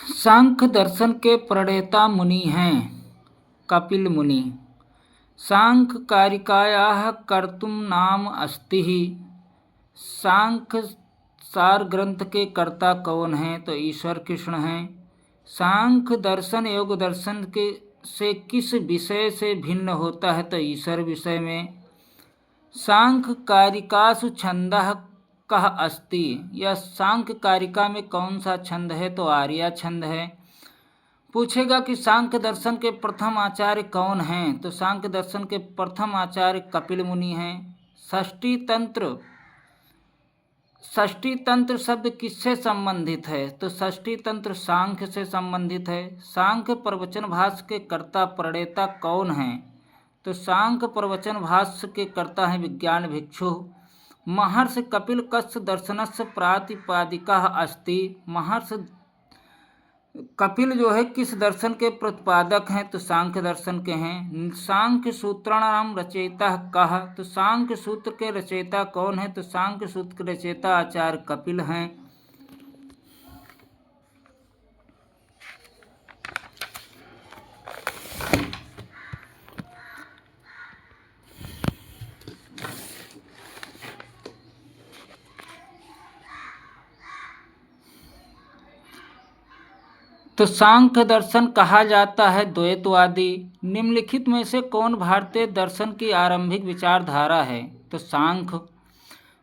सांख्य दर्शन के प्रणेता मुनि हैं कपिल मुनि। सांख्य कारिकायाः कर्तुम नाम अस्ति ही। सांख्य सार ग्रंथ के कर्ता कौन हैं? तो ईश्वर कृष्ण हैं। सांख्य दर्शन योग दर्शन के से किस विषय से भिन्न होता है? तो ईश्वर विषय में। सांख्य कारिकासु छंदः कः अस्ति। यह सांख्य कारिका में कौन सा छंद है? तो आर्या छंद है। पूछेगा कि सांख्य दर्शन के प्रथम आचार्य कौन हैं? तो सांख्य दर्शन के प्रथम आचार्य कपिल मुनि हैं। षष्ठी तंत्र शब्द किससे संबंधित है? तो षष्ठी तंत्र सांख्य से संबंधित है। सांख्य प्रवचन भाष्य के कर्ता प्रणेता कौन हैं? तो सांख्य प्रवचन भाष्य के कर्ता हैं विज्ञान भिक्षु। महर्षि कपिल कस्य दर्शनस्य प्रातिपादिका अस्ति। महर्षि कपिल जो है किस दर्शन के प्रतिपादक हैं? तो सांख्य दर्शन के हैं। सांख्य सूत्राणाम रचयिता कः। तो सांख्य सूत्र के रचयिता कौन है? तो सांख्य सूत्र के रचयिता आचार्य कपिल हैं। तो सांख्य दर्शन कहा जाता है द्वैतवादी। निम्नलिखित में से कौन भारतीय दर्शन की आरंभिक विचारधारा है? तो सांख्य।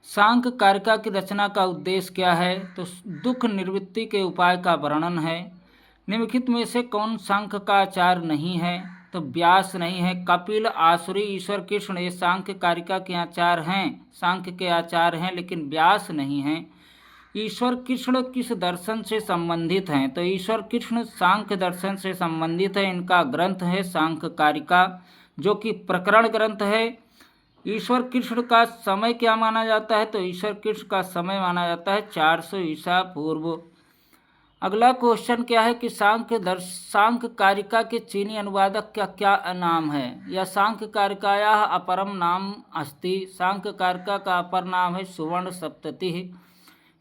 सांख्य कारिका की रचना का उद्देश्य क्या है? तो दुख निवृत्ति के उपाय का वर्णन है। निम्नलिखित में से कौन सांख्य का आचार्य नहीं है? तो व्यास नहीं है। कपिल, आसुरी, ईश्वर कृष्ण ये सांख्य कारिका के आचार्य हैं, सांख्य के आचार्य हैं, लेकिन व्यास नहीं हैं। ईश्वर कृष्ण किस दर्शन से संबंधित हैं? तो ईश्वर कृष्ण सांख्य दर्शन से संबंधित है। इनका ग्रंथ है सांख्य कारिका, जो कि प्रकरण ग्रंथ है। ईश्वर कृष्ण का समय क्या माना जाता है? तो ईश्वर कृष्ण का समय माना जाता है 400 ईसा पूर्व। अगला क्वेश्चन क्या है कि सांख्य कारिका के चीनी अनुवादक का क्या नाम है? या सांख्य कारिकायाः अपरम नाम अस्ति। सांख्य कारिका का अपर नाम है सुवर्ण सप्तति।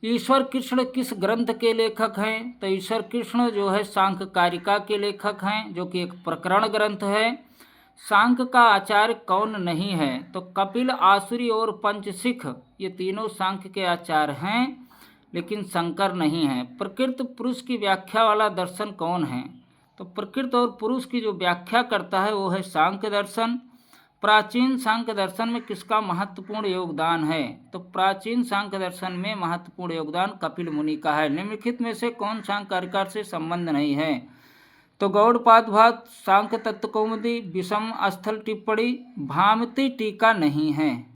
ईश्वर कृष्ण किस ग्रंथ के लेखक हैं? तो ईश्वर कृष्ण जो है सांख्य कारिका के लेखक हैं, जो कि एक प्रकरण ग्रंथ है। सांख्य का आचार्य कौन नहीं है? तो कपिल, आसुरी और पंचशिख ये तीनों सांख्य के आचार्य हैं, लेकिन शंकर नहीं है। प्रकृत पुरुष की व्याख्या वाला दर्शन कौन है? तो प्रकृत और पुरुष की जो व्याख्या करता है वो है सांख्य दर्शन। प्राचीन सांख्य दर्शन में किसका महत्वपूर्ण योगदान है? तो प्राचीन सांख्य दर्शन में महत्वपूर्ण योगदान कपिल मुनि का है। निम्नलिखित में से कौन सांख्य कारिका से संबंध नहीं है? तो गौड़पाद भात, सांख्य तत्व कौमुदी, विषम स्थल टिप्पणी, भामती टीका नहीं है।